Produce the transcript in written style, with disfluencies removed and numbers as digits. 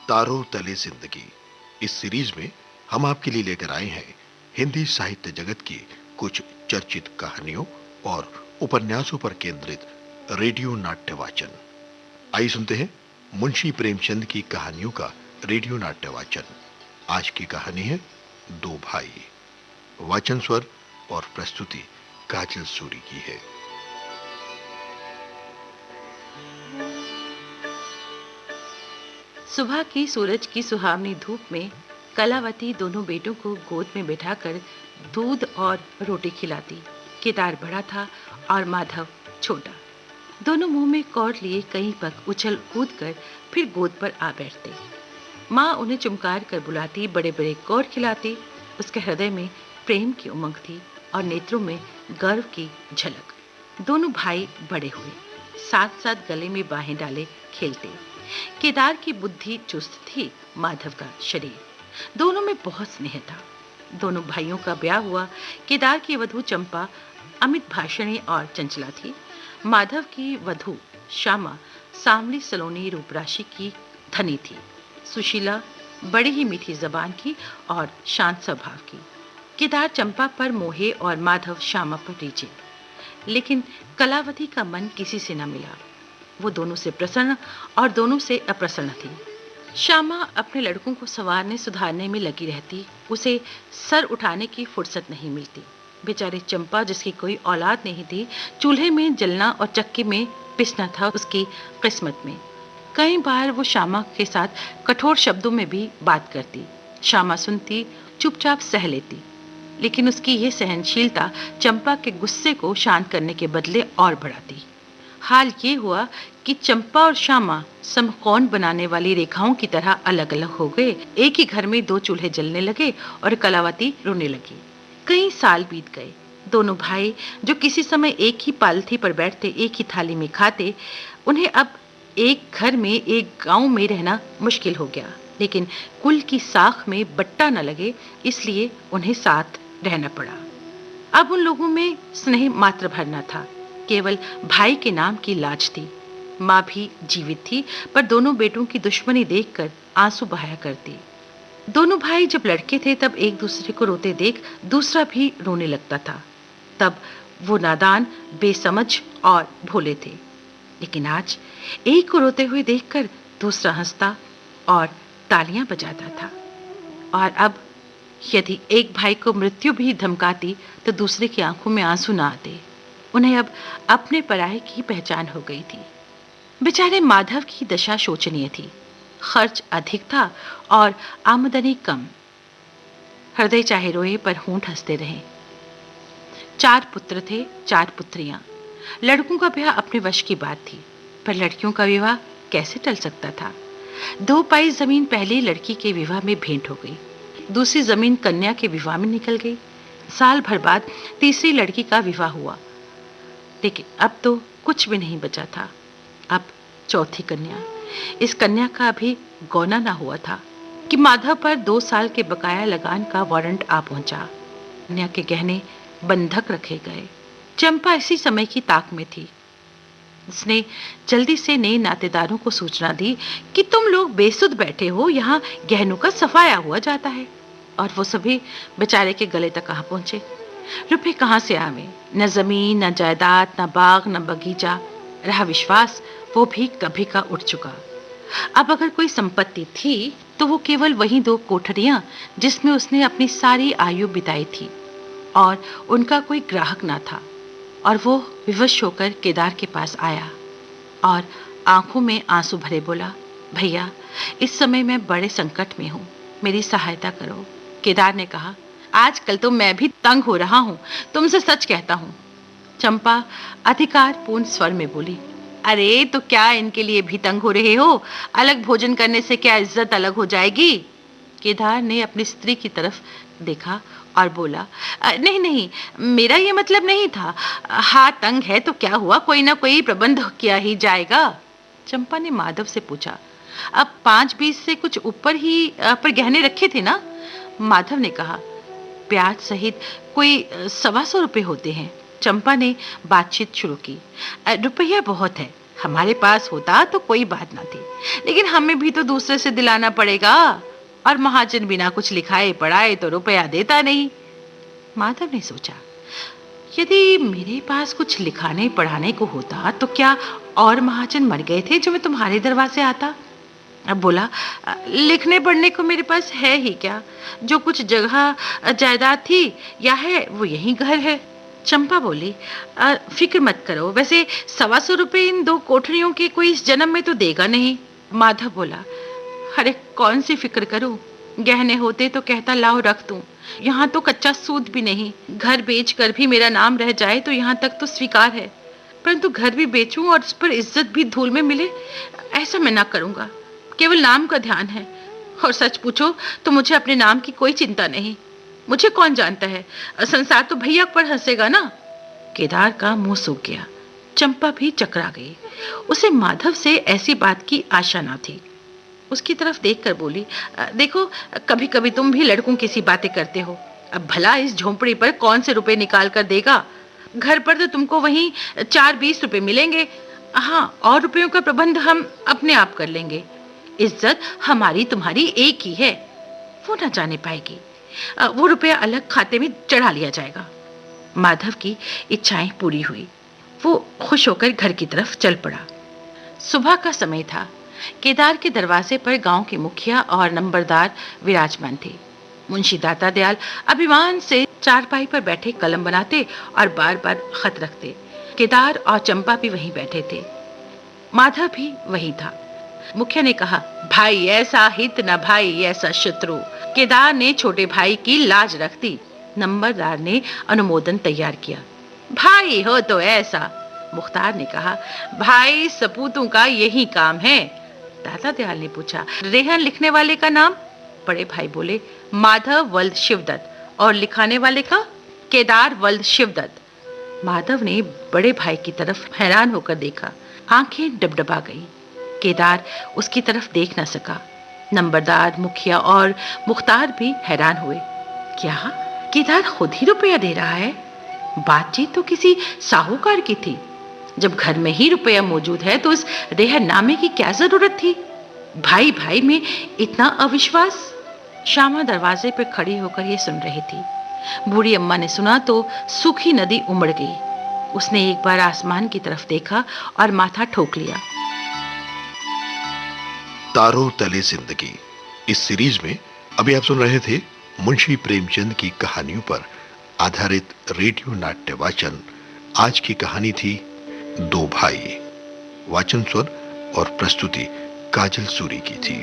तारों तले जिंदगी। इस सीरीज में हम आपके लिए लेकर आए हैं हिंदी साहित्य जगत की कुछ चर्चित कहानियों और उपन्यासों पर केंद्रित रेडियो नाट्य वाचन। आइए सुनते हैं मुंशी प्रेमचंद की कहानियों का रेडियो नाट्य वाचन। आज की कहानी है दो भाई। वाचन स्वर और प्रस्तुति काजल सूरी की है। सुबह की सूरज की सुहावनी धूप में कलावती दोनों बेटों को गोद में बैठाकर दूध और रोटी खिलाती। केदार बड़ा था और माधव छोटा। दोनों मुंह में कौर लिए कहीं पग उछल कूद कर फिर गोद पर आ बैठते। माँ उन्हें चुमकार कर बुलाती, बड़े बड़े कौर खिलाती। उसके हृदय में प्रेम की उमंग थी और नेत्रों में गर्व की झलक। दोनों भाई बड़े हुए, साथ साथ गले में बाहें डाले खेलते। केदार की बुद्धि चुस्त थी, माधव का शरीर। दोनों में बहुत स्नेह था। दोनों भाइयों का ब्याह हुआ। केदार की वधू चंपा अमित भाषणी और चंचला थी। माधव की वधू श्यामा सांवली सलोनी रूपराशि की धनी थी, सुशीला, बड़ी ही मीठी जबान की और शांत स्वभाव की। केदार चंपा पर मोहे और माधव श्यामा पर रीझे, लेकिन कलावती का मन किसी से न मिला। वो दोनों से प्रसन्न और दोनों से अप्रसन्न थी। श्यामा अपने लड़कों को संवारने सुधारने में लगी रहती। उसे सर उठाने की फुर्सत नहीं मिलती। बेचारी चंपा, जिसकी कोई औलाद नहीं थी, चूल्हे में जलना और चक्की में पिसना था उसकी किस्मत में। कई बार वो श्यामा के साथ कठोर शब्दों में भी बात करती। श्यामा सुनती, चुपचाप सह लेती, लेकिन उसकी ये सहनशीलता चंपा के गुस्से को शांत करने के बदले और बढ़ाती। हाल ये हुआ कि चंपा और श्यामा समकोण बनाने वाली रेखाओं की तरह अलग अलग हो गए। एक ही घर में दो चूल्हे जलने लगे और कलावती रोने लगी। कई साल बीत गए। दोनों भाई, जो किसी समय एक ही पालथी पर बैठते, एक ही थाली में खाते, उन्हें अब एक घर में, एक गांव में रहना मुश्किल हो गया। लेकिन कुल की साख में बट्टा न लगे, इसलिए उन्हें साथ रहना पड़ा। अब उन लोगों में स्नेह मात्र भर न था, केवल भाई के नाम की लाज थी। माँ भी जीवित थी, पर दोनों बेटों की दुश्मनी देखकर आंसू बहाया करती। दोनों भाई जब लड़के थे तब एक दूसरे को रोते देख दूसरा भी रोने लगता था। तब वो नादान, बेसमझ और भोले थे। लेकिन आज एक को रोते हुए देखकर दूसरा हंसता और तालियां बजाता था। और अब यदि एक भाई को मृत्यु भी धमकाती तो दूसरे की आंखों में आंसू ना आते। उन्हें अब अपने पराये की पहचान हो गई थी। बेचारे माधव की दशा शोचनीय थी। खर्च अधिक था और आमदनी कम। हृदय चाहे रोए पर होंठ हंसते रहे। 4 पुत्र थे, 4 पुत्रियां। लड़कों का ब्याह अपने वश की बात थी, पर लड़कियों का विवाह कैसे टल सकता था। 2 पाई जमीन पहले लड़की के विवाह में भेंट हो गई, दूसरी जमीन कन्या के विवाह में निकल गई। साल भर बाद तीसरी लड़की का विवाह हुआ, लेकिन अब तो कुछ भी नहीं बचा था। अब चौथी कन्या। इस कन्या का अभी गौना ना हुआ था कि माधव पर 2 साल के बकाया लगान का वारंट आ पहुंचा। कन्या के गहने बंधक रखे गए। चंपा इसी समय की ताक में थी। उसने जल्दी से नए नातेदारों को सूचना दी कि तुम लोग बेसुध बैठे हो, यहाँ गहनों का सफाया हुआ जाता है। और वो सभी बेचारे के गले तक कहाँ पहुंचे। रुपए कहाँ से आवे? न जमीन, न जायदाद, न बाग, न बगीचा। रहा विश्वास, वो भी कभी का उठ चुका। अब अगर कोई संपत्ति थी तो वो केवल वही 2 कोठरियां जिसमें उसने अपनी सारी आयु बिताई थी, और उनका कोई ग्राहक ना था। और वो विवश होकर केदार के पास आया और आंखों में आंसू भरे बोला, भैया, इस समय मैं बड़े संकट में हूँ, मेरी सहायता करो। केदार ने कहा, आजकल तो मैं भी तंग हो रहा हूँ, तुमसे सच कहता हूँ। चंपा अधिकारपूर्ण स्वर में बोली, अरे तो क्या इनके लिए भी तंग हो रहे हो? अलग भोजन करने से क्या इज्जत अलग हो जाएगी? केदार ने अपनी स्त्री की तरफ देखा और बोला, नहीं नहीं, मेरा ये मतलब नहीं था। हाँ, तंग है तो क्या हुआ, कोई ना कोई प्रबंध किया ही जाएगा। चंपा ने माधव से पूछा, अब 5-20 से कुछ ऊपर ही पर गहने रखे थे ना? माधव ने कहा, ब्याज सहित कोई 125 रुपए होते हैं। चंपा ने बातचीत शुरू की, रुपया बहुत है, हमारे पास होता तो कोई बात ना थी, लेकिन हमें भी तो दूसरे से दिलाना पड़ेगा, और महाजन बिना कुछ लिखाए पढ़ाए तो रुपया देता नहीं। माधव ने सोचा, यदि मेरे पास कुछ लिखाने पढ़ाने को होता तो क्या और महाजन मर गए थे जो मैं तुम्हारे दरवाजे आता? अब बोला, लिखने पढ़ने को मेरे पास है ही क्या? जो कुछ जगह जायदाद थी या है वो यही घर है। चंपा बोली, फिक्र मत करो, वैसे 125 रुपए इन 2 कोठरियों के कोई इस जन्म में तो देगा नहीं। माधव बोला, अरे कौन सी फिक्र करूं, गहने होते तो कहता लाओ रख दूं, यहाँ तो कच्चा सूद भी नहीं, घर बेच कर भी मेरा नाम रह जाए तो यहाँ तक तो स्वीकार है, परंतु घर भी बेचूं और उस पर इज्जत भी धूल में मिले, ऐसा मैं ना करूंगा। केवल नाम का ध्यान है, और सच पूछो तो मुझे अपने नाम की कोई चिंता नहीं। मुझे कौन जानता है, संसार तो भैया पर हंसेगा ना। केदार का मुंह सूख गया। चंपा भी चकरा गई। उसे माधव से ऐसी बात की आशा ना थी। उसकी तरफ देखकर बोली, देखो कभी कभी तुम भी लड़कों की सी बातें करते हो। अब भला इस झोंपड़ी पर कौन से रुपए निकाल कर देगा? घर पर तो तुमको वहीं 4-20 रुपए मिलेंगे। हाँ, और रुपयों का प्रबंध हम अपने आप कर लेंगे। इज्जत हमारी तुम्हारी एक ही है, वो ना जाने पाएगी। वो रुपया अलग खाते में चढ़ा लिया जाएगा। माधव की इच्छाएं पूरी हुई। वो खुश होकर घर की तरफ चल पड़ा। सुबह का समय था। केदार के दरवाजे पर गांव के मुखिया और नंबरदार विराजमान थे। मुंशी दाता दयाल अभिमान से चारपाई पर बैठे कलम बनाते और बार बार खत रखते। केदार और चंपा भी वहीं बैठे थे। माधव भी वहीं था। मुखिया ने कहा, भाई ऐसा हित न भाई ऐसा शत्रु। केदार ने छोटे भाई की लाज रख दी। नंबरदार ने अनुमोदन तैयार किया। भाई हो तो ऐसा। मुख्तार ने कहा, भाई सपूतों का यही काम है। दाता दयाल ने पूछा, रेहन लिखने वाले का नाम? बड़े भाई बोले, माधव वल्द शिवदत्त। और लिखाने वाले का? केदार वल्द शिवदत्त। माधव ने बड़े भाई की तरफ हैरान होकर देखा। आंखें डबडबा गई। केदार उसकी तरफ देख न सका। नंबरदार, मुखिया और मुख्तार भी हैरान हुए। क्या केदार खुद ही रुपया दे रहा है? बातचीत तो किसी साहूकार की थी। जब घर में ही रुपया मौजूद है तो इस रेहननामे की क्या जरूरत थी? भाई भाई में इतना अविश्वास। श्यामा दरवाजे पर खड़ी होकर ये सुन रही थी। बूढ़ी अम्मा ने सुना तो सूखी नदी उमड़ गई। उसने एक बार आसमान की तरफ देखा और माथा ठोक लिया। तारों तले जिंदगी, इस सीरीज में अभी आप सुन रहे थे मुंशी प्रेमचंद की कहानियों पर आधारित रेडियो नाट्य वाचन। आज की कहानी थी 2 भाई। वाचन स्वर और प्रस्तुति काजल सूरी की थी।